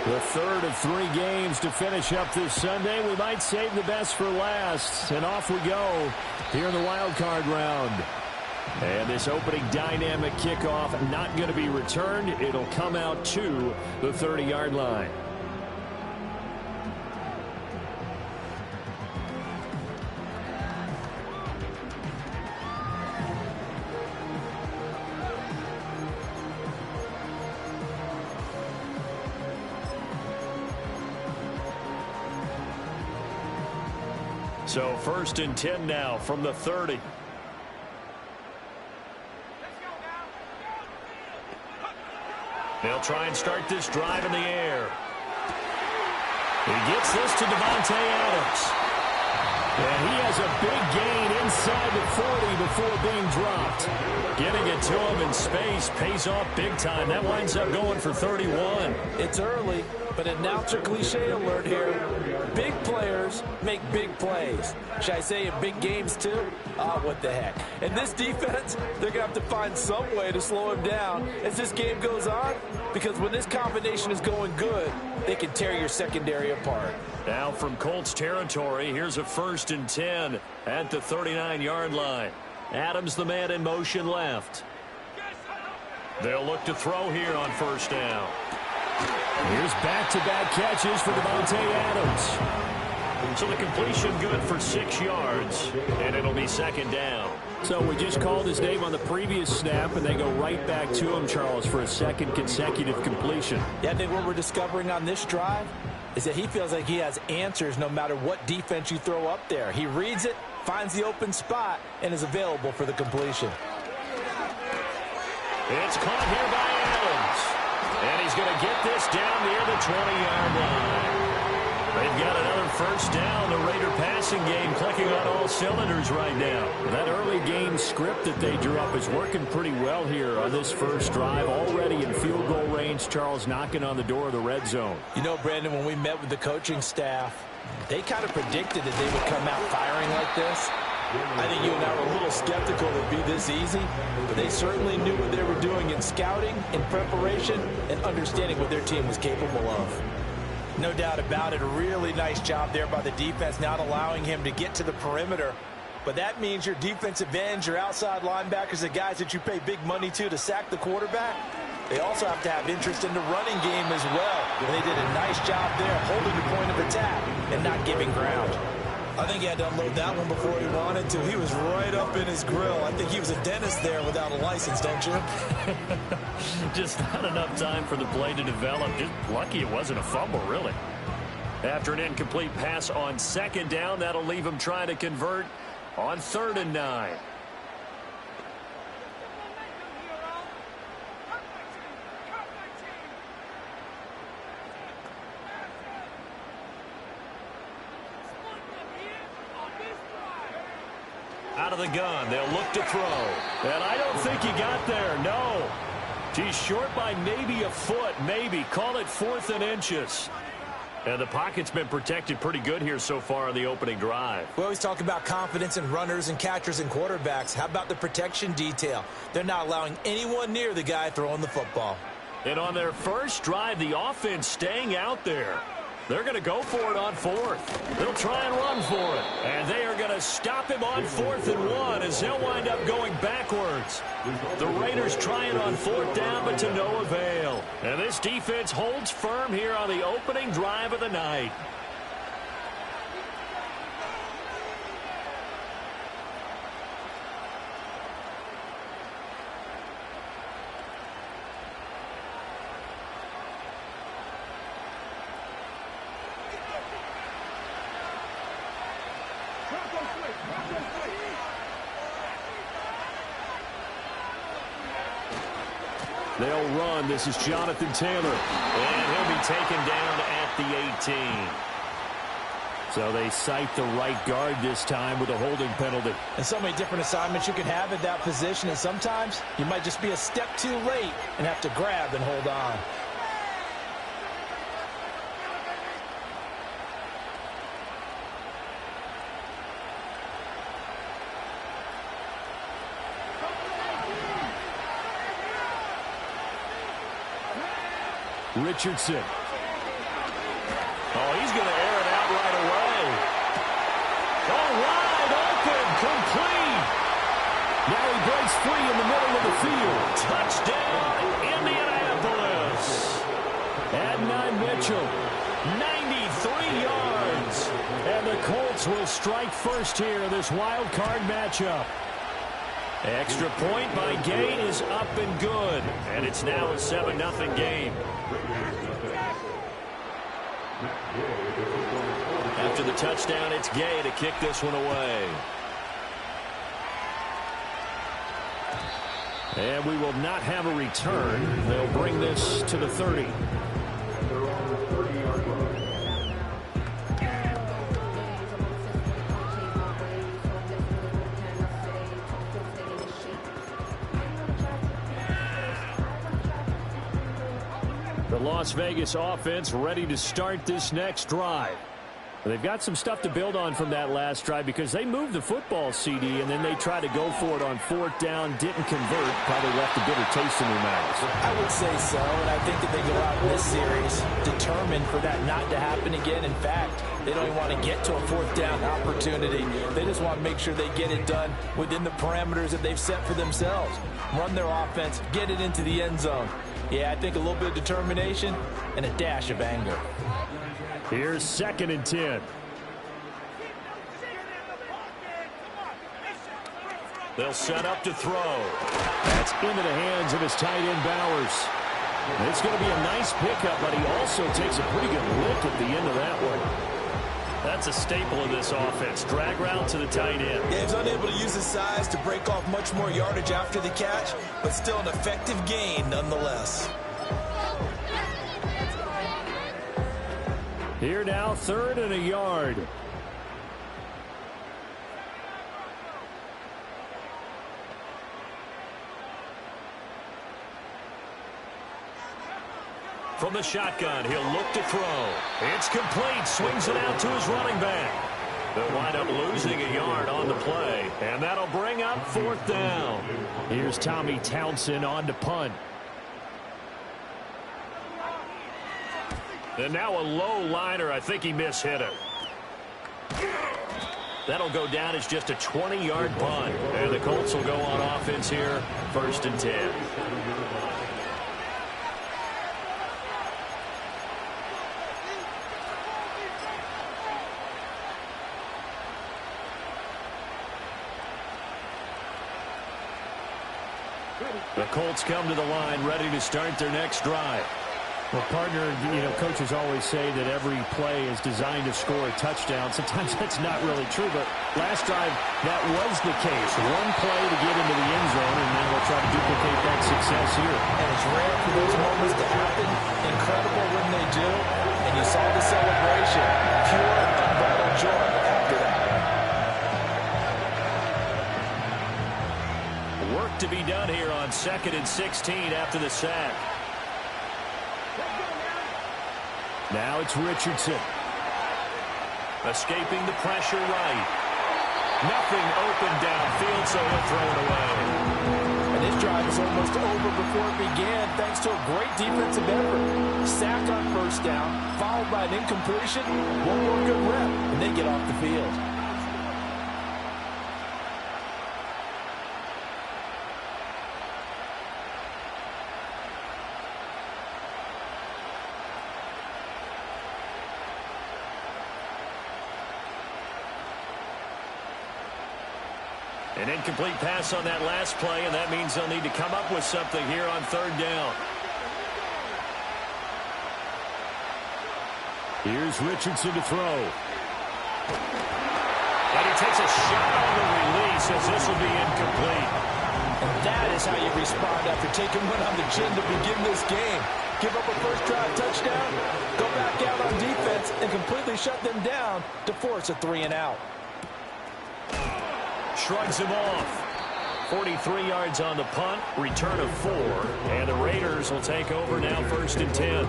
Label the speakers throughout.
Speaker 1: The third of 3 games to finish up this Sunday. We might save the best for last. And off we go here in the wild card round. And this opening dynamic kickoff not going to be returned. It'll come out to the 30-yard line. So 1st and 10 now from the 30. They'll try and start this drive in the air. He gets this to Davante Adams. And he has a big gain inside the 40 before being dropped. Getting it to him in space pays off big time. That winds up going for 31.
Speaker 2: It's early, but announcer cliche alert here. Big players make big plays. Should I say in big games too? What the heck. And this defense, they're going to have to find some way to slow him down as this game goes on. Because when this combination is going good, they can tear your secondary apart.
Speaker 1: Now from Colts territory, here's a 1st and 10 at the 39-yard line. Adams the man in motion left. They'll look to throw here on 1st down. Here's back-to-back catches for Davante Adams. So the completion good for 6 yards, and it'll be 2nd down. So we just called his name on the previous snap, and they go right back to him, Charles, for a 2nd consecutive completion.
Speaker 2: Yeah, I think what we're discovering on this drive is that he feels like he has answers no matter what defense you throw up there. He reads it, finds the open spot, and is available for the completion.
Speaker 1: It's caught here by Adams. And he's going to get this down near the 20-yard line. They've got another 1st down. The Raider passing game clicking on all cylinders right now. That early game script that they drew up is working pretty well here on this first drive. Already in field goal range, Charles knocking on the door of the red zone.
Speaker 2: You know, Brandon, when we met with the coaching staff, they kind of predicted that they would come out firing like this. I think you and I were a little skeptical it would be this easy, but they certainly knew what they were doing in scouting, in preparation, and understanding what their team was capable of. No doubt about it, a really nice job there by the defense, not allowing him to get to the perimeter. But that means your defensive ends, your outside linebackers, the guys that you pay big money to sack the quarterback, they also have to have interest in the running game as well. And they did a nice job there holding the point of attack and not giving ground. I think he had to unload that one before he wanted to. He was right up in his grill. I think he was a dentist there without a license, don't you?
Speaker 1: Just not enough time for the play to develop. Just lucky it wasn't a fumble, really. After an incomplete pass on 2nd down, that'll leave him trying to convert on 3rd and 9. Out of the gun, they'll look to throw. And I don't think he got there, no. He's short by maybe a foot, maybe. Call it 4th and inches. And the pocket's been protected pretty good here so far on the opening drive.
Speaker 2: We always talk about confidence in runners and catchers and quarterbacks. How about the protection detail? They're not allowing anyone near the guy throwing the football.
Speaker 1: And on their first drive, the offense staying out there. They're going to go for it on 4th. They'll try and run for it. And they are going to stop him on 4th and 1 as he'll wind up going backwards. The Raiders trying on 4th down, but to no avail. And this defense holds firm here on the opening drive of the night. They'll run. This is Jonathan Taylor. And he'll be taken down at the 18. So they cite the right guard this time with a holding penalty.
Speaker 2: And so many different assignments you can have at that position. And sometimes you might just be a step too late and have to grab and hold on.
Speaker 1: Richardson. Oh, he's going to air it out right away. Oh, wide open, complete. Now he breaks free in the middle of the field. Touchdown, Indianapolis. Adnan Mitchell, 93 yards. And the Colts will strike first here in this wild card matchup. Extra point by Gay is up and good. And it's now a 7-0 game. After the touchdown, it's Gay to kick this one away. And we will not have a return. They'll bring this to the 30. The Las Vegas offense ready to start this next drive. They've got some stuff to build on from that last drive because they moved the football, CD, and then they tried to go for it on 4th down, didn't convert, probably left a bitter taste in their mouths.
Speaker 2: I would say so, and I think that they go out in this series determined for that not to happen again. In fact, they don't even want to get to a 4th down opportunity. They just want to make sure they get it done within the parameters that they've set for themselves. Run their offense, get it into the end zone. Yeah, I think a little bit of determination and a dash of anger.
Speaker 1: Here's 2nd and 10. They'll set up to throw. That's into the hands of his tight end, Bowers. It's going to be a nice pickup, but he also takes a pretty good lick at the end of that one. That's a staple of this offense. Drag route to the tight end.
Speaker 2: Yeah, he's unable to use his size to break off much more yardage after the catch, but still an effective gain nonetheless.
Speaker 1: Here now, 3rd and a yard. From the shotgun, he'll look to throw. It's complete. Swings it out to his running back. They'll wind up losing a yard on the play, and that'll bring up 4th down. Here's Tommy Townsend on to punt. And now a low liner. I think he mishit it. That'll go down as just a 20-yard punt. And the Colts will go on offense here, 1st and 10. The Colts come to the line, ready to start their next drive. Well, partner, coaches always say that every play is designed to score a touchdown. Sometimes that's not really true, but last drive, that was the case. One play to get into the end zone, and then we'll try to duplicate that success here.
Speaker 2: And it's rare for those moments to happen. Incredible when they do. And you saw the celebration. Pure, unbridled joy after that.
Speaker 1: Work to be done here on 2nd and 16 after the sack. Now it's Richardson. Escaping the pressure right. Nothing open downfield, so he'll throw it away.
Speaker 2: And this drive is almost over before it began, thanks to a great defensive effort. Sack on 1st down, followed by an incompletion. One more good rep, and they get off the field.
Speaker 1: An incomplete pass on that last play, and that means they'll need to come up with something here on 3rd down. Here's Richardson to throw. And he takes a shot on the release as this will be incomplete.
Speaker 2: And that is how you respond after taking one on the chin to begin this game. Give up a first drive touchdown, go back out on defense, and completely shut them down to force a 3-and-out.
Speaker 1: Shrugs him off. 43 yards on the punt, return of 4, and the Raiders will take over now, 1st and 10.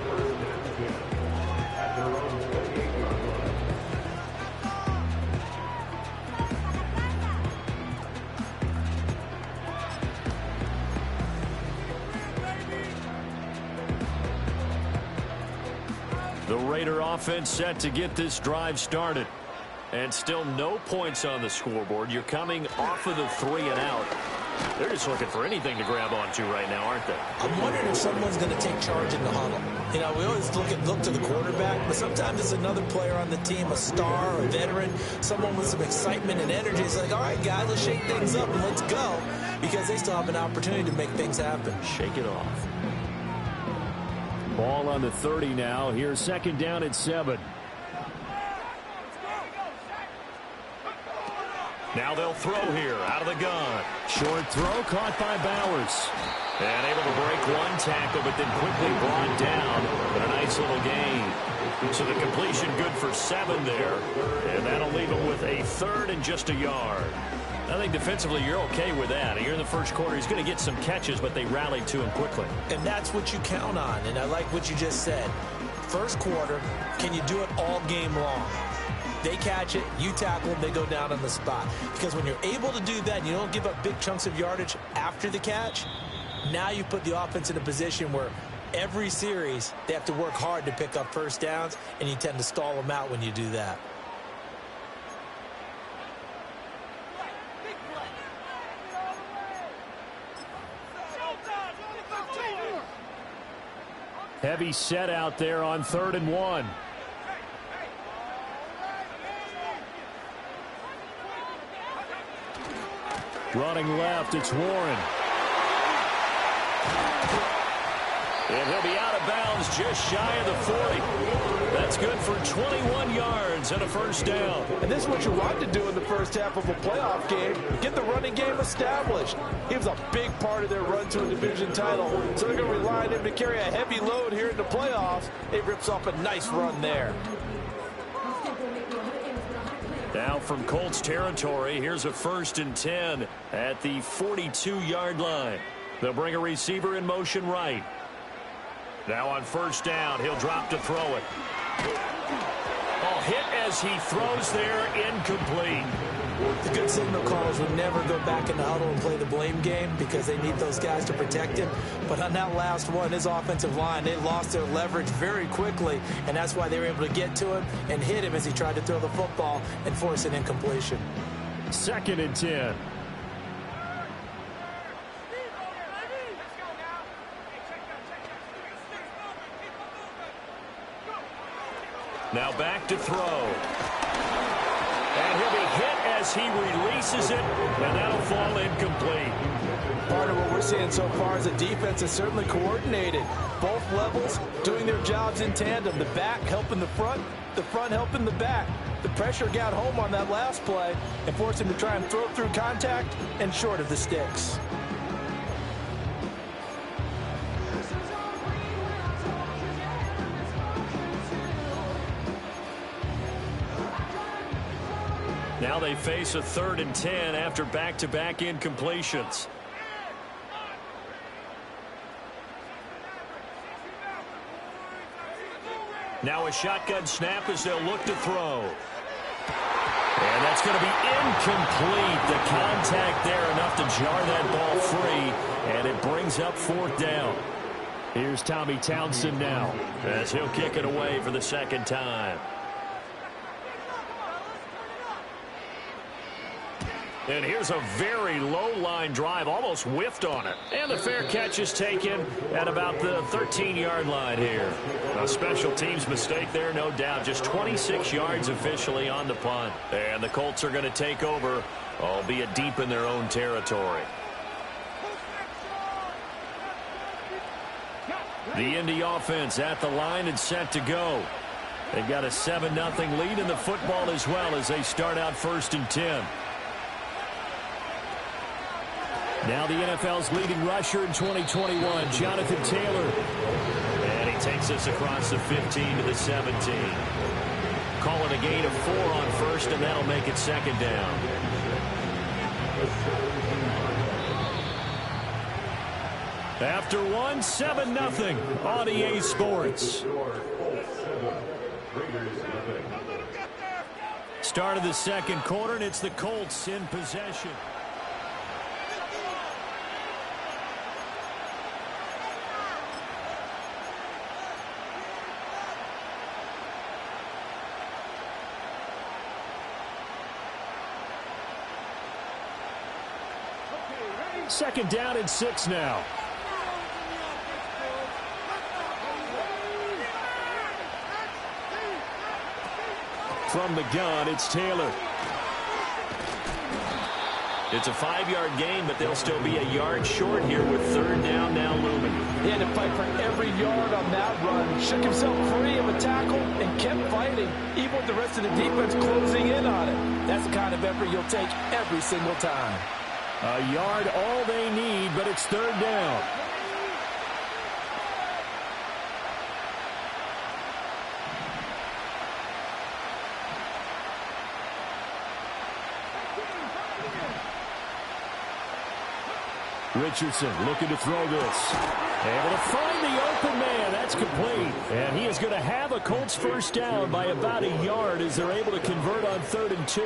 Speaker 1: Raider offense set to get this drive started. And still no points on the scoreboard. You're coming off of the 3 and out. They're just looking for anything to grab onto right now, aren't they?
Speaker 2: I'm wondering if someone's going to take charge in the huddle. You know, we always look to the quarterback, but sometimes it's another player on the team, a star, a veteran, someone with some excitement and energy. It's like, all right, guys, let's shake things up and let's go, because they still have an opportunity to make things happen.
Speaker 1: Shake it off. Ball on the 30 now. Here's second down at 7. Now they'll throw here out of the gun. Short throw caught by Bowers. And able to break one tackle, but then quickly brought down. But a nice little gain. So the completion good for 7 there. And that'll leave him with a 3rd and just a yard. I think defensively you're okay with that. Here in the first quarter, he's going to get some catches, but they rallied to him quickly.
Speaker 2: And that's what you count on. And I like what you just said. First quarter, can you do it all game long? They catch it, you tackle them, they go down on the spot. Because when you're able to do that and you don't give up big chunks of yardage after the catch, now you put the offense in a position where every series they have to work hard to pick up first downs, and you tend to stall them out when you do that.
Speaker 1: Heavy set out there on 3rd and 1. Running left, it's Warren. And he'll be out of bounds just shy of the 40. That's good for 21 yards and a first down.
Speaker 2: And this is what you want to do in the first half of a playoff game. Get the running game established. He was a big part of their run to a division title. So they're going to rely on him to carry a heavy load here in the playoffs. He rips off a nice run there.
Speaker 1: Now from Colts territory, here's a 1st and 10 at the 42-yard line. They'll bring a receiver in motion right. Now on 1st down, he'll drop to throw it. Oh, hit as he throws there, incomplete.
Speaker 2: The good signal callers would never go back in the huddle and play the blame game because they need those guys to protect him. But on that last one, his offensive line, they lost their leverage very quickly, and that's why they were able to get to him and hit him as he tried to throw the football and force an incompletion.
Speaker 1: 2nd and 10. Now back to throw. And he'll be hit as he releases it, and that'll fall incomplete.
Speaker 2: Part of what we're seeing so far is the defense is certainly coordinated. Both levels doing their jobs in tandem. The back helping the front helping the back. The pressure got home on that last play and forced him to try and throw through contact and short of the sticks.
Speaker 1: Now they face a 3rd and 10 after back-to-back incompletions. Now a shotgun snap as they'll look to throw. And that's going to be incomplete. The contact there enough to jar that ball free, and it brings up 4th down. Here's Tommy Townsend now as he'll kick it away for the 2nd time. And here's a very low-line drive, almost whiffed on it. And the fair catch is taken at about the 13-yard line here. A special teams mistake there, no doubt. Just 26 yards officially on the punt. And the Colts are going to take over, albeit deep in their own territory. The Indy offense at the line and set to go. They've got a 7-0 lead in the football as well as they start out 1st and 10. Now the NFL's leading rusher in 2021, Jonathan Taylor. And he takes us across the 15 to the 17. Calling a gain of 4 on 1st, and that'll make it 2nd down. After 7-0 on EA Sports. Start of the 2nd quarter, and it's the Colts in possession. Second down and 6 now. From the gun, it's Taylor. It's a 5-yard gain, but they'll still be a yard short here with third down now looming.
Speaker 2: He had to fight for every yard on that run. Shook himself free of a tackle and kept fighting, even with the rest of the defense closing in on it. That's the kind of effort you'll take every single time.
Speaker 1: A yard all they need, but it's third down. Richardson looking to throw this. Able to find the open man. That's complete. And he is going to have a Colts first down by about a yard as they're able to convert on 3rd and 2.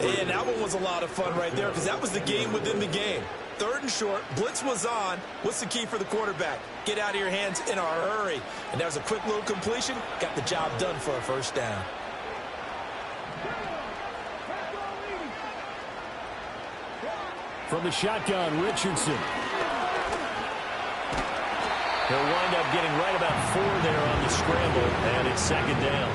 Speaker 2: And that one was a lot of fun right there because that was the game within the game. 3rd and short. Blitz was on. What's the key for the quarterback? Get out of your hands in a hurry. And that was a quick little completion. Got the job done for a first down.
Speaker 1: From the shotgun, Richardson. He'll wind up getting right about 4 there on the scramble, and it's second down.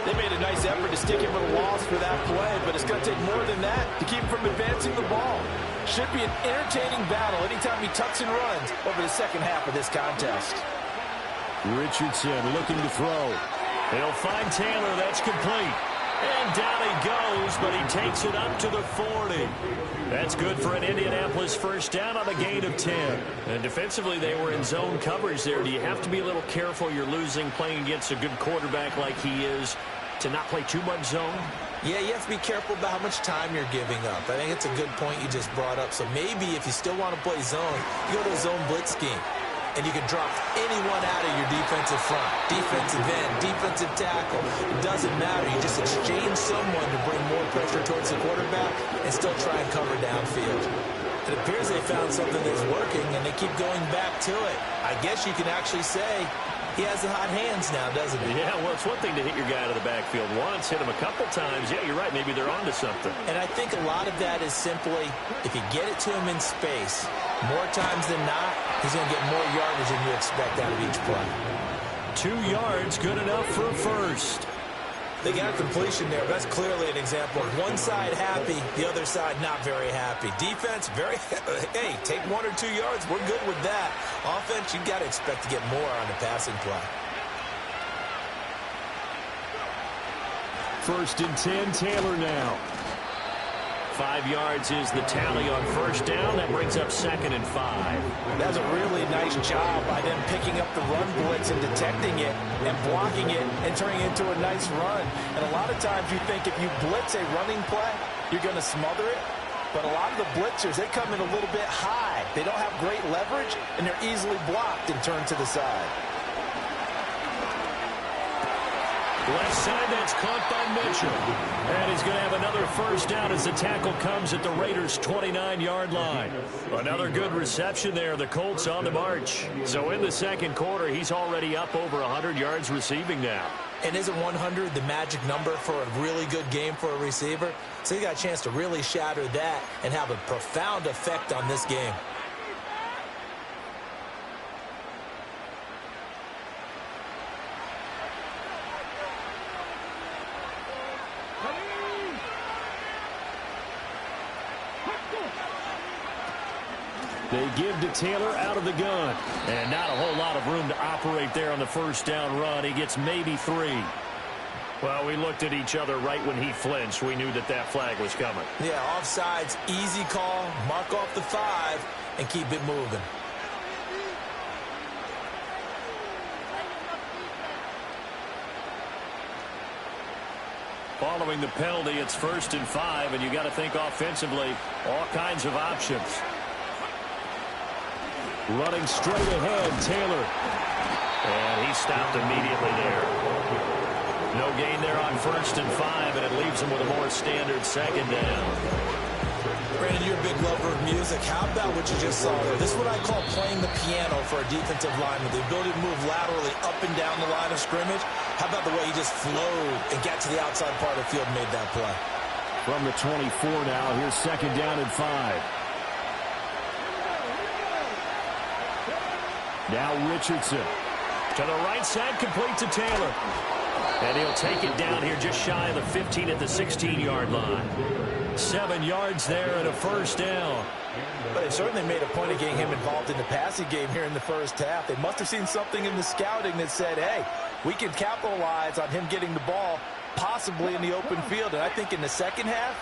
Speaker 2: They made a nice effort to stick him with a loss for that play, but it's going to take more than that to keep him from advancing the ball. Should be an entertaining battle anytime he tucks and runs over the second half of this contest.
Speaker 1: Richardson looking to throw. He'll find Taylor. That's complete. And down he goes, but he takes it up to the 40. That's good for an Indianapolis first down on a gain of 10. And defensively, they were in zone coverage there. Do you have to be a little careful? You're losing playing against a good quarterback like he is to not play too much zone?
Speaker 2: Yeah, you have to be careful about how much time you're giving up. I think it's a good point you just brought up. So maybe if you still want to play zone, you go to a zone blitz scheme. And you can drop anyone out of your defensive front. Defensive end, defensive tackle. It doesn't matter. You just exchange someone to bring more pressure towards the quarterback and still try and cover downfield. It appears they found something that's working, and they keep going back to it. I guess you can actually say he has the hot hands now, doesn't he?
Speaker 1: Yeah, well, it's one thing to hit your guy out of the backfield once, hit him a couple times. Yeah, you're right. Maybe they're onto something.
Speaker 2: And I think a lot of that is simply if you get it to him in space, more times than not, he's going to get more yardage than you expect out of each play.
Speaker 1: 2 yards, good enough for a first.
Speaker 2: They got a completion there, but that's clearly an example of one side happy, the other side not very happy. Defense, very, hey, take 1 or 2 yards. We're good with that. Offense, you've got to expect to get more on the passing play.
Speaker 1: 1st and 10, Taylor now. 5 yards is the tally on first down. That brings up 2nd and 5.
Speaker 2: That's a really nice job by them picking up the run blitz and detecting it and blocking it and turning it into a nice run. And a lot of times you think if you blitz a running play, you're going to smother it. But a lot of the blitzers, they come in a little bit high. They don't have great leverage, and they're easily blocked and turned to the side.
Speaker 1: Left side, that's caught by Mitchell. And he's going to have another first down as the tackle comes at the Raiders' 29-yard line. Another good reception there. The Colts on the march. So in the second quarter, he's already up over 100 yards receiving now.
Speaker 2: And isn't 100 the magic number for a really good game for a receiver? So he got a chance to really shatter that and have a profound effect on this game.
Speaker 1: They give to Taylor out of the gun. And not a whole lot of room to operate there on the first down run. He gets maybe 3. Well, we looked at each other right when he flinched. We knew that that flag was coming.
Speaker 2: Yeah, offsides, easy call, mark off the 5, and keep it moving.
Speaker 1: Following the penalty, it's 1st and 5, and you got to think offensively, all kinds of options. Running straight ahead, Taylor. And he stopped immediately there. No gain there on 1st and 5, and it leaves him with a more standard second down.
Speaker 2: Brandon, you're a big lover of music. How about what you just saw there? This is what I call playing the piano for a defensive lineman. The ability to move laterally up and down the line of scrimmage. How about the way he just flowed and got to the outside part of the field and made that play?
Speaker 1: From the 24 now, here's 2nd down and 5. Now Richardson. To the right side, complete to Taylor. And he'll take it down here just shy of the 15 at the 16-yard line. 7 yards there and a first down.
Speaker 2: But they certainly made a point of getting him involved in the passing game here in the first half. They must have seen something in the scouting that said, hey, we can capitalize on him getting the ball possibly in the open field. And I think in the second half,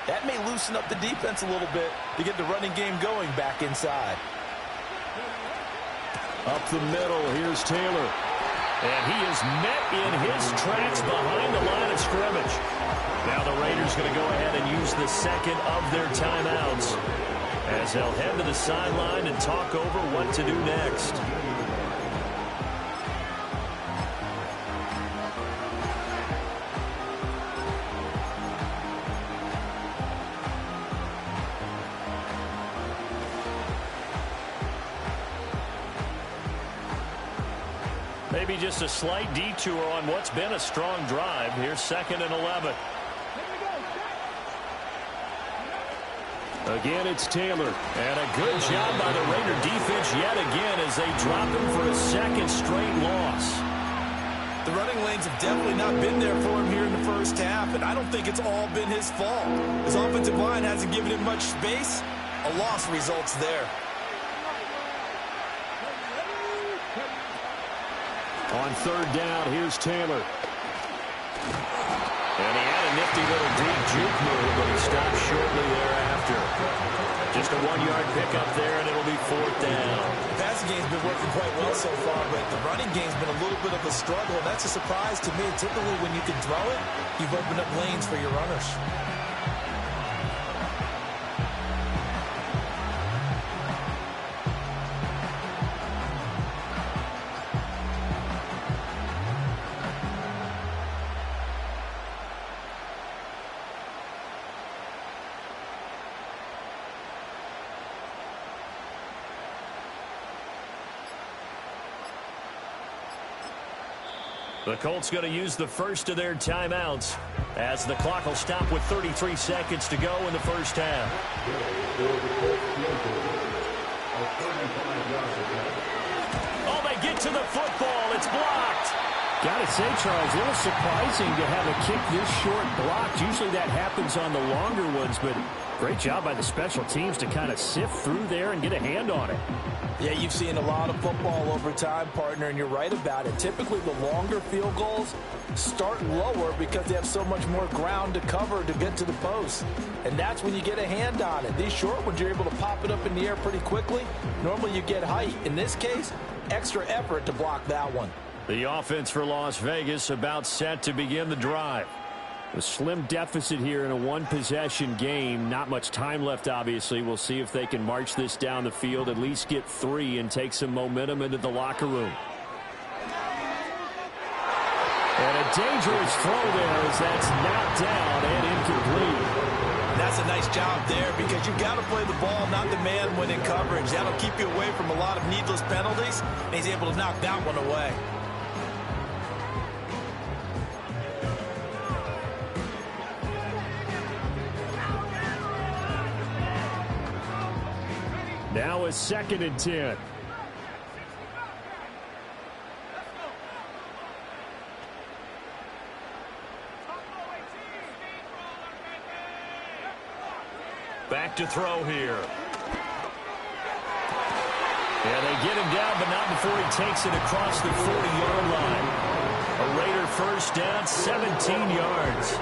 Speaker 2: that may loosen up the defense a little bit to get the running game going back inside.
Speaker 1: Up the middle, here's Taylor. And he is met in his tracks behind the line of scrimmage. Now the Raiders going to go ahead and use the second of their timeouts as they'll head to the sideline and talk over what to do next. Maybe just a slight detour on what's been a strong drive. Here's 2nd and 11. Again, it's Taylor. And a good job by the Raider defense yet again as they drop him for a second straight loss.
Speaker 2: The running lanes have definitely not been there for him here in the first half, and I don't think it's all been his fault. His offensive line hasn't given him much space. A loss results there.
Speaker 1: On 3rd down, here's Taylor. And he had a nifty little deep juke move, but he stopped shortly thereafter. Just a 1-yard pickup there, and it'll be 4th down.
Speaker 2: The passing game's been working quite well so far, but the running game's been a little bit of a struggle, and that's a surprise to me. Typically, when you can throw it, you've opened up lanes for your runners.
Speaker 1: The Colts going to use the first of their timeouts as the clock will stop with 33 seconds to go in the first half. Oh, they get to the football. It's blocked.
Speaker 3: Got to say, Charles, a little surprising to have a kick this short blocked. Usually that happens on the longer ones, but great job by the special teams to kind of sift through there and get a hand on it.
Speaker 2: Yeah, you've seen a lot of football over time, partner, and you're right about it. Typically, the longer field goals start lower because they have so much more ground to cover to get to the post. And that's when you get a hand on it. These short ones, you're able to pop it up in the air pretty quickly. Normally, you get height. In this case, extra effort to block that one.
Speaker 1: The offense for Las Vegas about set to begin the drive. A slim deficit here in a one-possession game. Not much time left, obviously. We'll see if they can march this down the field, at least get 3, and take some momentum into the locker room. And a dangerous throw there as that's knocked down and incomplete.
Speaker 2: That's a nice job there because you've got to play the ball, not the man when in coverage. That'll keep you away from a lot of needless penalties, and he's able to knock that one away.
Speaker 1: Now a 2nd and 10. Back to throw here. And they get him down, but not before he takes it across the 40-yard line. A Raider first down, 17 yards.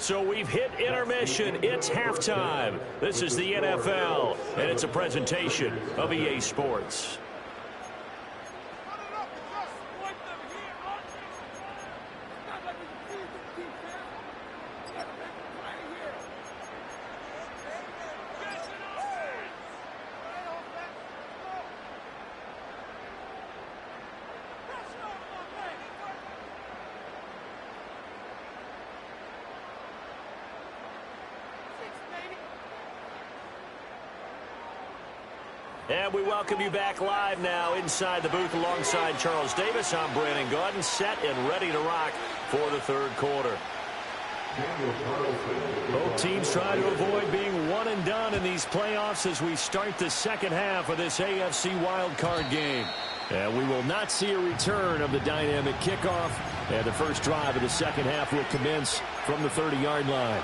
Speaker 1: So we've hit intermission. It's halftime. This is the NFL, and it's a presentation of EA Sports. And we welcome you back live now inside the booth alongside Charles Davis. I'm Brandon Gaudin, set and ready to rock for the third quarter. Both teams try to avoid being one and done in these playoffs as we start the second half of this AFC wildcard game. And we will not see a return of the dynamic kickoff. And the first drive of the second half will commence from the 30-yard line.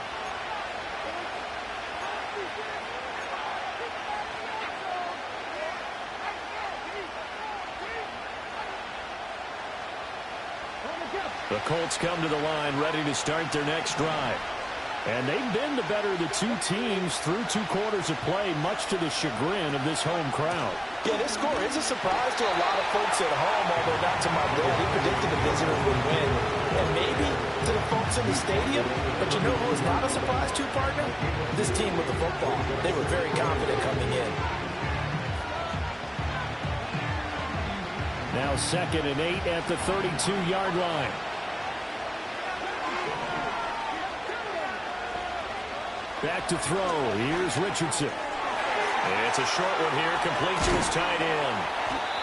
Speaker 1: The Colts come to the line ready to start their next drive. And they've been the better of the two teams through 2 quarters of play, much to the chagrin of this home crowd.
Speaker 2: Yeah, this score is a surprise to a lot of folks at home, although not to my boy. We predicted the visitors would win. And maybe to the folks in the stadium. But you know who is not a surprise to, partner? This team with the football. They were very confident coming in.
Speaker 3: Now 2nd and 8 at the 32-yard line. Back to throw. Here's Richardson.
Speaker 1: It's a short one here, complete to his tight end.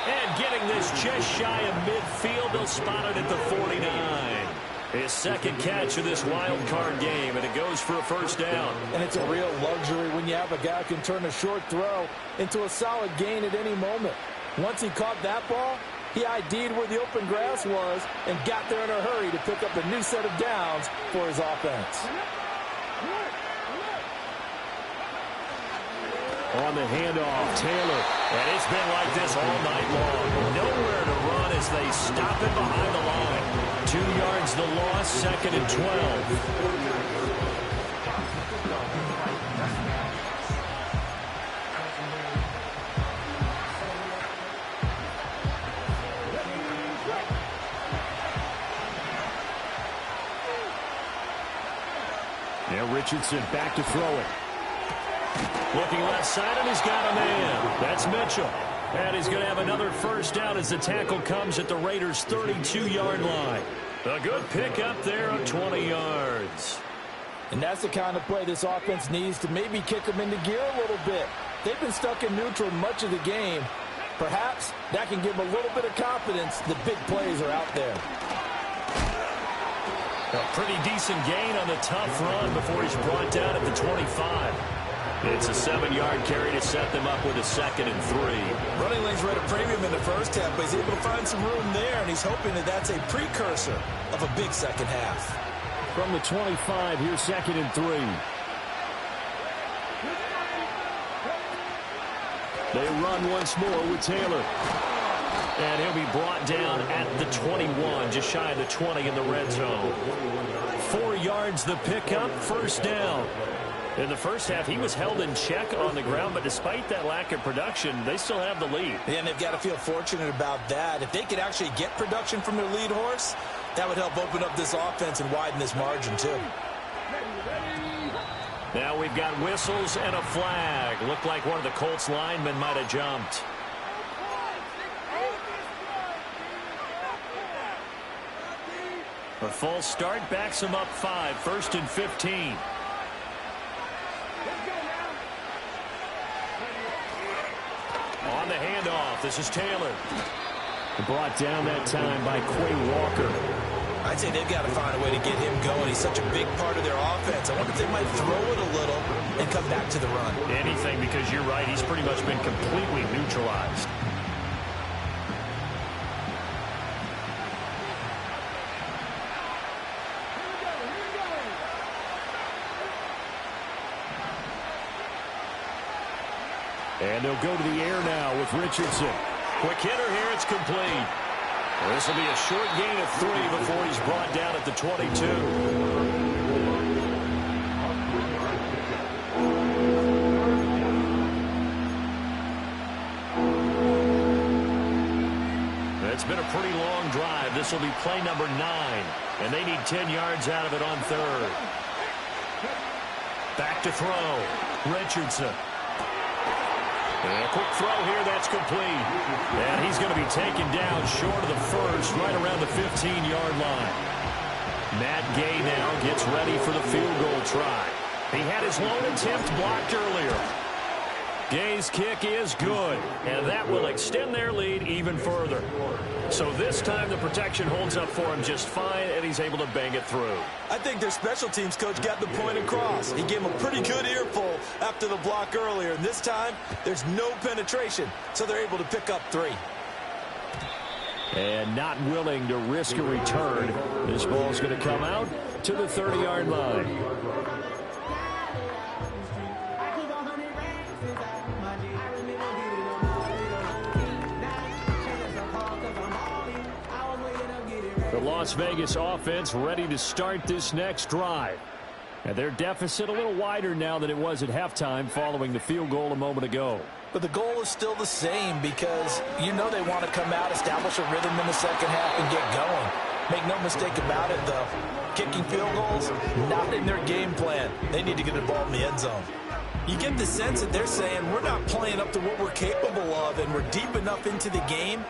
Speaker 1: And getting this just shy of midfield, they'll spot it at the 49. His second catch of this wild card game, and it goes for a first down.
Speaker 2: And it's a real luxury when you have a guy who can turn a short throw into a solid gain at any moment. Once he caught that ball, he ID'd where the open grass was and got there in a hurry to pick up a new set of downs for his offense.
Speaker 3: On the handoff, Taylor.
Speaker 1: And it's been like this all night long. Nowhere to run as they stop him behind the line. 2 yards the loss, 2nd and 12.
Speaker 3: Now Richardson back to throw it.
Speaker 1: Looking left side, and he's got a man. That's Mitchell. And he's going to have another first down as the tackle comes at the Raiders' 32-yard line. A good pickup there on 20 yards.
Speaker 2: And that's the kind of play this offense needs to maybe kick them into gear a little bit. They've been stuck in neutral much of the game. Perhaps that can give them a little bit of confidence the big plays are out there.
Speaker 1: A pretty decent gain on the tough run before he's brought down at the 25. It's a 7-yard carry to set them up with a 2nd and 3.
Speaker 2: Running lanes were at a premium in the first half, but he's able to find some room there, and he's hoping that that's a precursor of a big second half.
Speaker 3: From the 25, here's 2nd and 3. They run once more with Taylor. And he'll be brought down at the 21, just shy of the 20 in the red zone. 4 yards the pickup, first down. In the first half, he was held in check on the ground, but despite that lack of production, they still have the lead.
Speaker 2: Yeah, and they've got to feel fortunate about that. If they could actually get production from their lead horse, that would help open up this offense and widen this margin, too.
Speaker 1: Now we've got whistles and a flag. Looked like one of the Colts linemen might have jumped. A false start backs him up 5, 1st and 15. On the handoff, this is Taylor.
Speaker 3: Brought down that time by Quay Walker.
Speaker 2: I'd say they've got to find a way to get him going. He's such a big part of their offense. I wonder if they might throw it a little and come back to the run.
Speaker 1: Anything, because you're right, he's pretty much been completely neutralized.
Speaker 3: And they'll go to the air now with Richardson.
Speaker 1: Quick hitter here, it's complete. This will be a short gain of 3 before he's brought down at the 22. It's been a pretty long drive. This will be play number 9, and they need 10 yards out of it on 3rd. Back to throw. Richardson. And a quick throw here, that's complete. And he's going to be taken down short of the first, right around the 15-yard line. Matt Gay now gets ready for the field goal try. He had his lone attempt blocked earlier. Gay's kick is good, and that will extend their lead even further. So this time the protection holds up for him just fine, and he's able to bang it through.
Speaker 2: I think their special teams coach got the point across. He gave him a pretty good earful after the block earlier, and this time there's no penetration, so they're able to pick up 3.
Speaker 1: And not willing to risk a return. This ball's going to come out to the 30-yard line. The Las Vegas offense ready to start this next drive. And their deficit a little wider now than it was at halftime following the field goal a moment ago.
Speaker 2: But the goal is still the same because you know they want to come out, establish a rhythm in the second half, and get going. Make no mistake about it, though. Kicking field goals, not in their game plan. They need to get the ball in the end zone. You get the sense that they're saying we're not playing up to what we're capable of, and we're deep enough into the game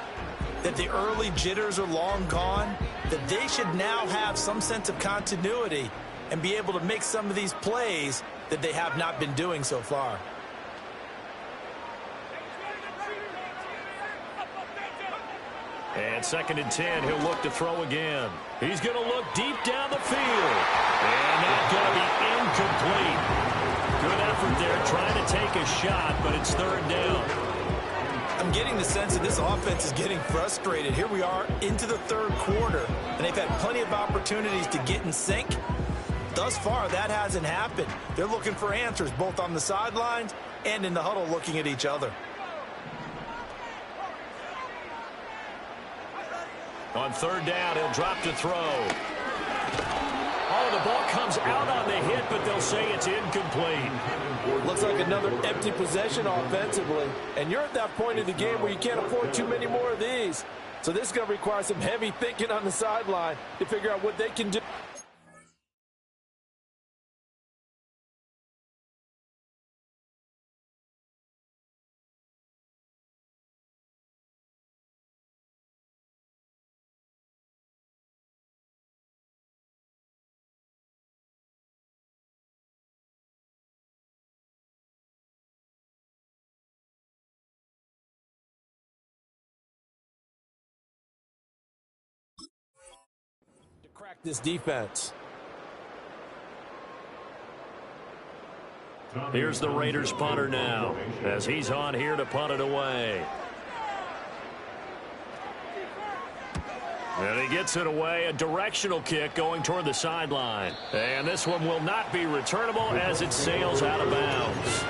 Speaker 2: that the early jitters are long gone, that they should now have some sense of continuity and be able to make some of these plays that they have not been doing so far.
Speaker 1: And 2nd and 10, he'll look to throw again. He's going to look deep down the field. And that's going to be incomplete. Good effort there trying to take a shot, but it's 3rd down.
Speaker 2: I'm getting the sense that this offense is getting frustrated. Here we are into the 3rd quarter, and they've had plenty of opportunities to get in sync. Thus far, that hasn't happened. They're looking for answers both on the sidelines and in the huddle looking at each other.
Speaker 1: On 3rd down, he'll drop to throw. Oh, the ball comes out on the hit, but they'll say it's incomplete.
Speaker 2: Looks like another empty possession offensively. And you're at that point in the game where you can't afford too many more of these. So this is going to require some heavy thinking on the sideline to figure out what they can do. Crack this defense.
Speaker 1: Here's the Raiders punter now as he's on here to punt it away. And he gets it away, a directional kick going toward the sideline. And this one will not be returnable as it sails out of bounds.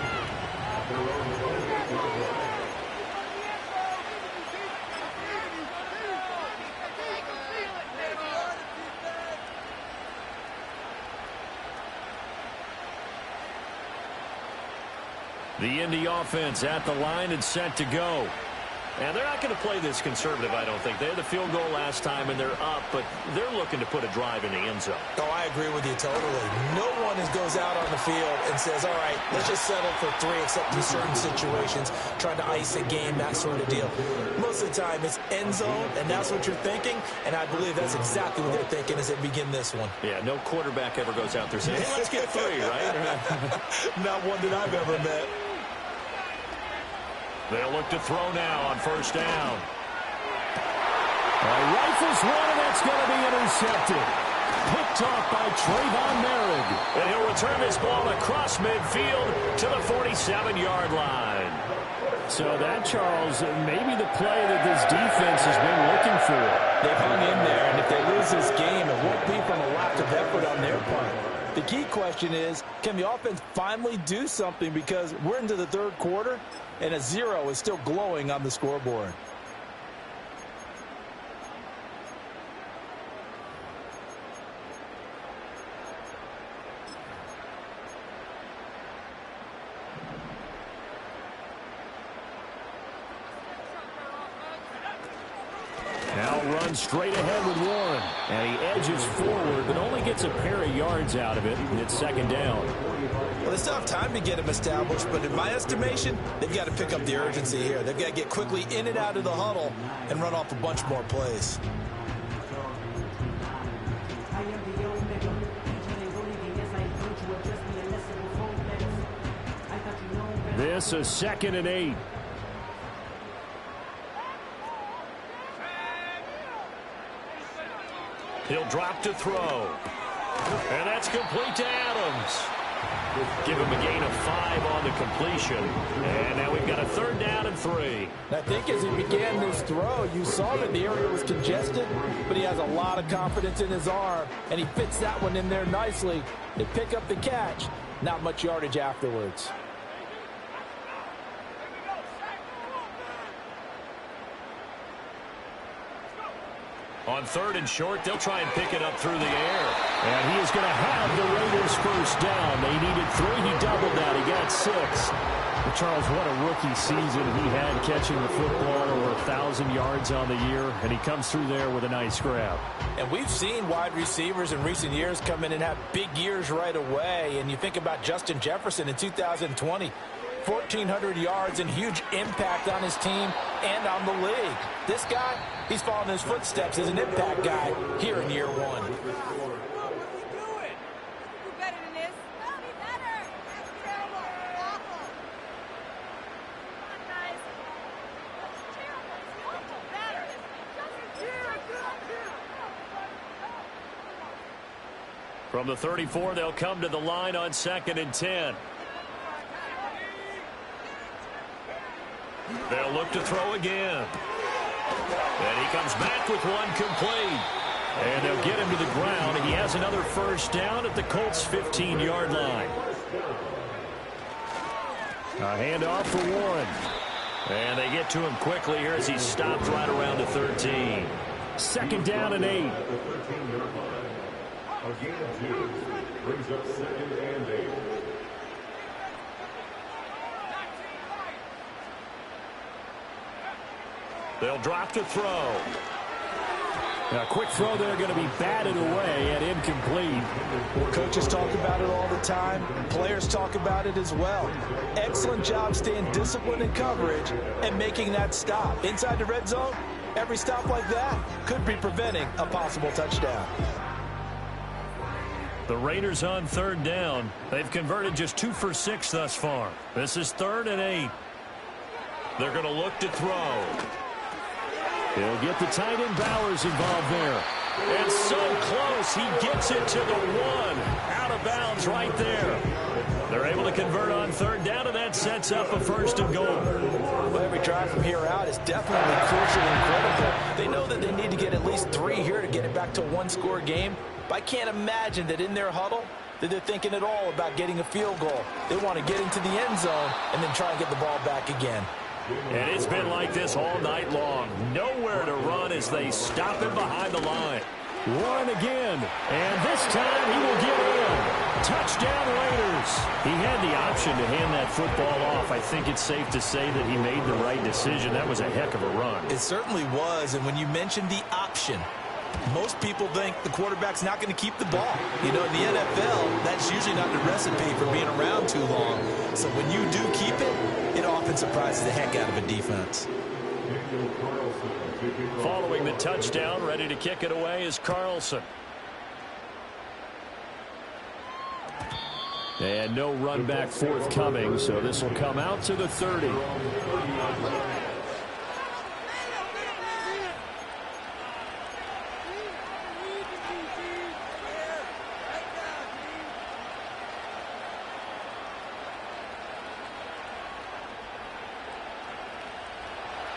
Speaker 1: The Indy offense at the line and set to go. And they're not going to play this conservative, I don't think. They had the field goal last time, and they're up, but they're looking to put a drive in the end zone.
Speaker 2: Oh, I agree with you totally. No one goes out on the field and says, all right, let's just settle for 3, except in certain situations, trying to ice a game, that sort of deal. Most of the time, it's end zone, and that's what you're thinking, and I believe that's exactly what they're thinking as they begin this one.
Speaker 1: Yeah, no quarterback ever goes out there saying, hey, let's get 3, right?
Speaker 2: Not one that I've ever met.
Speaker 1: They'll look to throw now on 1st down. Rifles one, and that's going to be intercepted. Picked off by Trayvon Merrick. And he'll return this ball across midfield to the 47-yard line. So that, Charles, maybe the play that this defense has been looking for.
Speaker 2: They've hung in there, and if they lose this game, it won't be from a lack of effort on their part. The key question is, can the offense finally do something? Because we're into the 3rd quarter, and a 0 is still glowing on the scoreboard.
Speaker 1: Now runs straight ahead with Warren. And he edges forward, but only gets a pair of yards out of it. It's 2nd down.
Speaker 2: Well, they still have time to get him established, but in my estimation, they've got to pick up the urgency here. They've got to get quickly in and out of the huddle and run off a bunch more plays.
Speaker 3: this a 2nd and 8. He'll drop to throw. And that's complete to Adams. Give him a gain of 5 on the completion. And now we've got a 3rd down and 3.
Speaker 2: I think as he began this throw, you saw that the area was congested, but he has a lot of confidence in his arm, and he fits that one in there nicely. They pick up the catch. Not much yardage afterwards.
Speaker 3: On 3rd and short, they'll try and pick it up through the air. And he is going to have the Raiders first down. They needed 3. He doubled that. He got 6. But Charles, what a rookie season he had, catching the football over 1,000 yards on the year. And he comes through there with a nice grab. And we've seen wide receivers in recent years come in and have big years right away. And you think about Justin Jefferson in 2020. 1,400 yards and huge impact on his team and on the league. This guy, he's following his footsteps as an impact guy here in year 1. From the 34, they'll come to the line on 2nd and 10. They'll look to throw again. And he comes back with one complete. And they'll get him to the ground. He has another first down at the Colts' 15-yard line. A handoff for Warren. And they get to him quickly here as he stopped right around the 13. 2nd down and 8. Brings up 2nd and 8. They'll drop to throw. A quick throw there, going to be batted away and incomplete. Well, coaches talk about it all the time. Players talk about it as well. Excellent job staying disciplined in coverage and making that stop. Inside the red zone, every stop like that could be preventing a possible touchdown. The Raiders on 3rd down. They've converted just 2 for 6 thus far. This is 3rd and 8. They're going to look to throw. He'll get the tight end Bowers involved there. And so close, he gets it to the 1. Out of bounds right there. They're able to convert on 3rd down, and that sets up a 1st and goal. Well, every drive from here out is definitely crucial and critical. They know that they need to get at least 3 here to get it back to a 1-score game. But I can't imagine that in their huddle that they're thinking at all about getting a field goal. They want to get into the end zone and then try and get the ball back again. And it's been like this all night long. Nowhere to run as they stop him behind the line. Warren again, and this time he will get in. Touchdown Raiders. He had the option to hand that football off. I think it's safe to say that he made the right decision. That was a heck of a run. It certainly was, and when you mentioned the option, most people think the quarterback's not going to keep the ball. You know, in the NFL, that's usually not the recipe for being around too long. So when you do keep it, it often surprises the heck out of a defense. Following the touchdown, ready to kick it away is Carlson. And no run back forthcoming, so this will come out to the 30.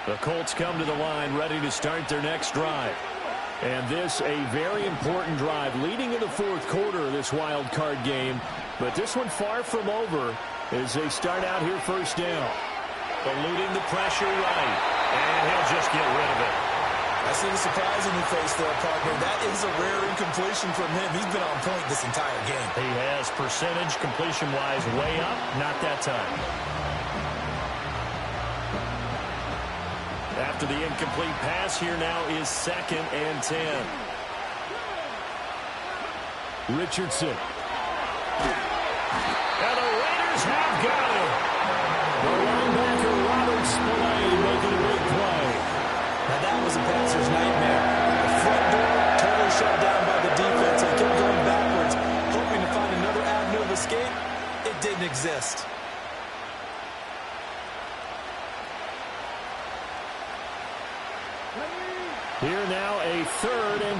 Speaker 3: The Colts come to the line ready to start their next drive. And this a very important drive leading in the 4th quarter of this wild card game. But this one far from over as they start out here first down. Eluding the pressure right. And he'll just get rid of it. I see the surprise in your face there, partner. That is a rare incompletion from him. He's been on point this entire game. He has percentage completion-wise way up. Not that time. After the incomplete pass, here now is 2nd and 10. Richardson. And the Raiders have got him. The linebacker Robert Spillane making a big play. Now that was a passer's nightmare. The front door totally shut down by the defense. They kept going backwards, hoping to find another avenue of escape. It didn't exist. now a 3rd and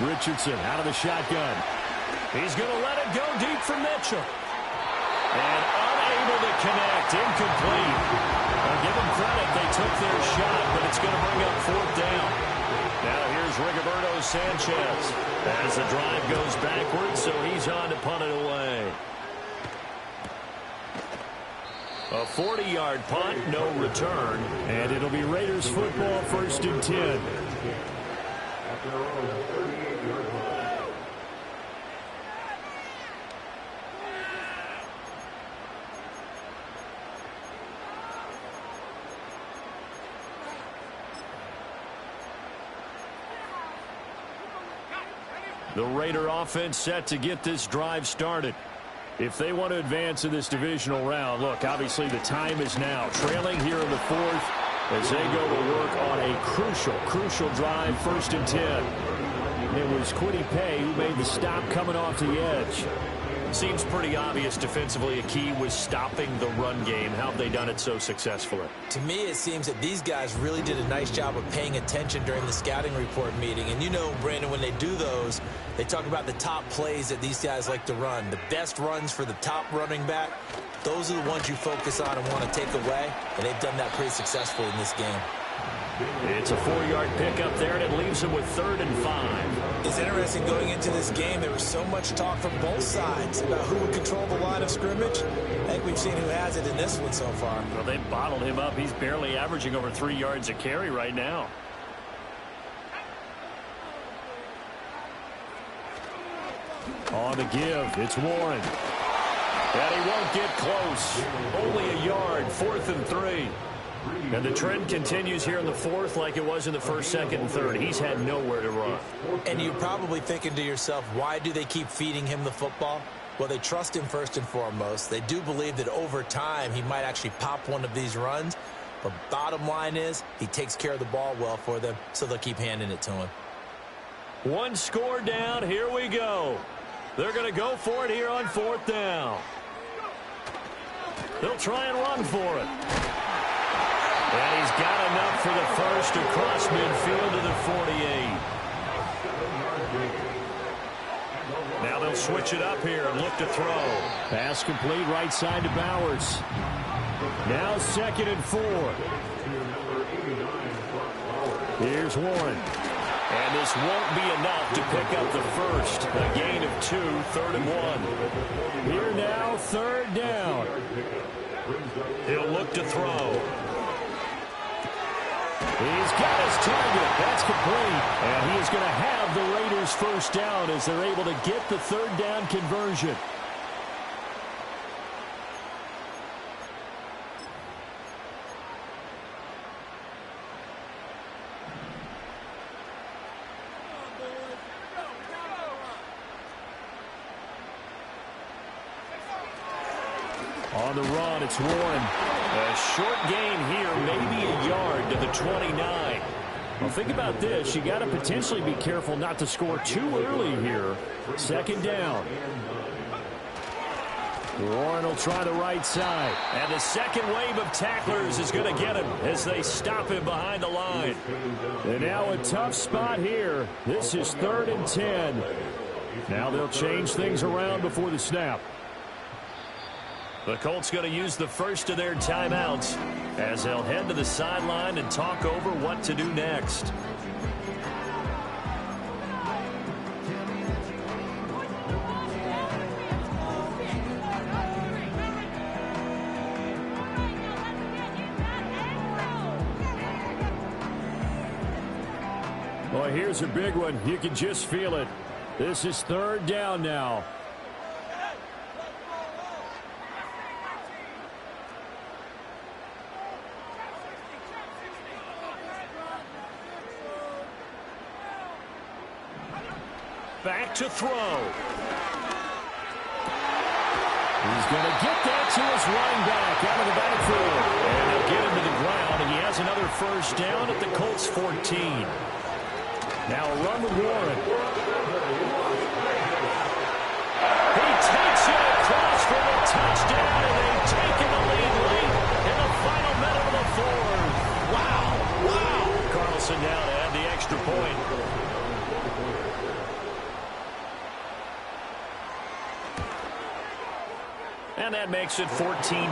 Speaker 3: 20. Richardson out of the shotgun. He's going to let it go deep for Mitchell. And unable to connect. Incomplete. I'll give them credit. They took their shot, but it's going to bring up 4th down. Now here's Rigoberto Sanchez as the drive goes backwards, so he's on to punt it away. A 40-yard punt, no return. And it'll be Raiders football, 1st and 10. The Raider offense set to get this drive started. If they want to advance in this divisional round, look, obviously the time is now. Trailing here in the 4th as they go to work on a crucial drive, 1st and 10. It was Kwity Paye who made the stop coming off the edge. Seems pretty obvious defensively a key was stopping the run game. How have they done it so successfully?
Speaker 2: To me, it seems that these guys really did a nice job of paying attention during the scouting report meeting. And you know, Brandon, when they do those, they talk about the top plays that these guys like to run. The best runs for the top running back, those are the ones you focus on and want to take away. And they've done that pretty successfully in this game.
Speaker 3: It's a 4-yard pickup there, and it leaves them with 3rd and 5.
Speaker 2: It's interesting going into this game. There was so much talk from both sides about who would control the line of scrimmage. I think we've seen who has it in this one so far.
Speaker 3: Well, they bottled him up. He's barely averaging over 3 yards a carry right now. On the give, it's Warren. And he won't get close. Only a yard, 4th and 3. And the trend continues here in the 4th like it was in the 1st, 2nd, and 3rd. He's had nowhere to run.
Speaker 2: And you're probably thinking to yourself, why do they keep feeding him the football? Well, they trust him first and foremost. They do believe that over time he might actually pop one of these runs. But bottom line is he takes care of the ball well for them, so they'll keep handing it to him.
Speaker 3: 1 score down. Here we go. They're going to go for it here on 4th down. They'll try and run for it. And he's got enough for the first across midfield to the 48. Now they'll switch it up here and look to throw. Pass complete right side to Bowers. Now 2nd and 4. Here's Warren. And this won't be enough to pick up the first. A gain of 2, 3rd and 1. Here now, 3rd down. He'll look to throw. He's got his target. That's complete. And he is going to have the Raiders first down as they're able to get the 3rd down conversion. On the run, it's Warren. A short gain here, maybe a yard to the 29. Well, think about this. You got to potentially be careful not to score too early here. 2nd down. Warren will try the right side. And the second wave of tacklers is going to get him as they stop him behind the line. And now a tough spot here. This is 3rd and 10. Now they'll change things around before the snap. The Colts going to use the first of their timeouts as they'll head to the sideline and talk over what to do next. Well, here's a big one. You can just feel it. This is 3rd down now. Back to throw. He's going to get that to his running back out of the backfield. And they'll get him to the ground, and he has another first down at the Colts 14. Now a run with Warren. He takes it across for the touchdown, and they've taken the lead late
Speaker 1: that makes it 14-10.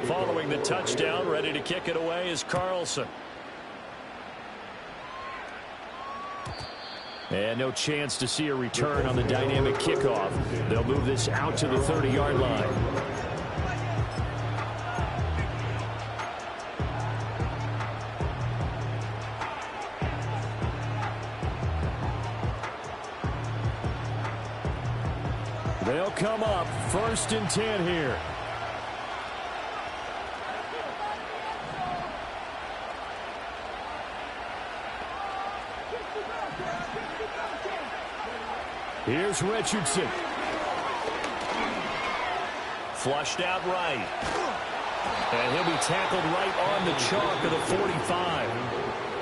Speaker 1: Following the touchdown, ready to kick it away is Carlson. And no chance to see a return on the dynamic kickoff. They'll move this out to the 30-yard line. They'll come up 1st and 10 here. Here's Richardson. Flushed out right. And he'll be tackled right on the chalk of the 45.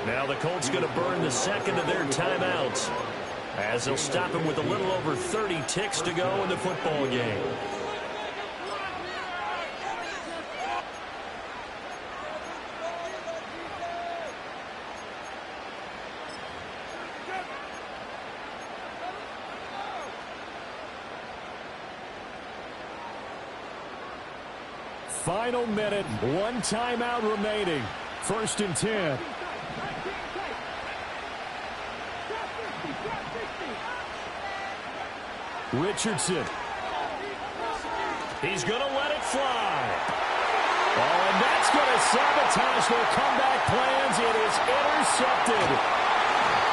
Speaker 1: Now the Colts going to burn the second of their timeouts, as they'll stop him with a little over 30 ticks to go in the football game. Final minute, 1 timeout remaining. 1st and 10. Richardson. He's going to let it fly. Oh, and that's going to sabotage their comeback plans. It is intercepted.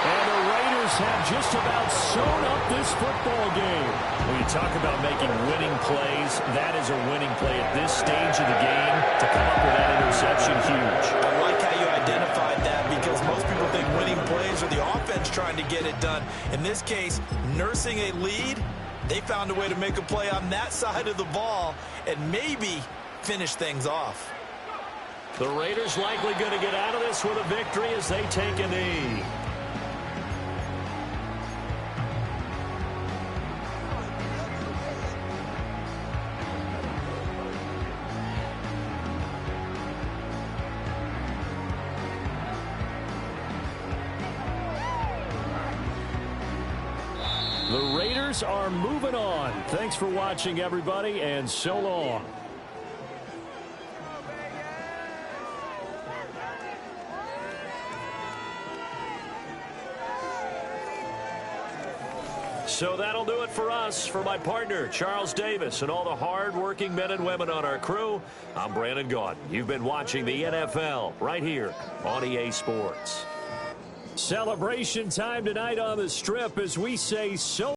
Speaker 1: And the Raiders have just about sewn up this football game. When you talk about making winning plays, that is a winning play at this stage of the game. To come up with that interception, huge.
Speaker 2: I like how you identified that, because most people think winning plays are the offense trying to get it done. In this case, nursing a lead, they found a way to make a play on that side of the ball and maybe finish things off.
Speaker 1: The Raiders likely going to get out of this with a victory as they take a knee. The Raiders are moving on. Thanks for watching, everybody, and so long. So that'll do it for us. For my partner, Charles Davis, and all the hard-working men and women on our crew, I'm Brandon Gaudin. You've been watching the NFL right here on EA Sports. Celebration time tonight on the Strip as we say so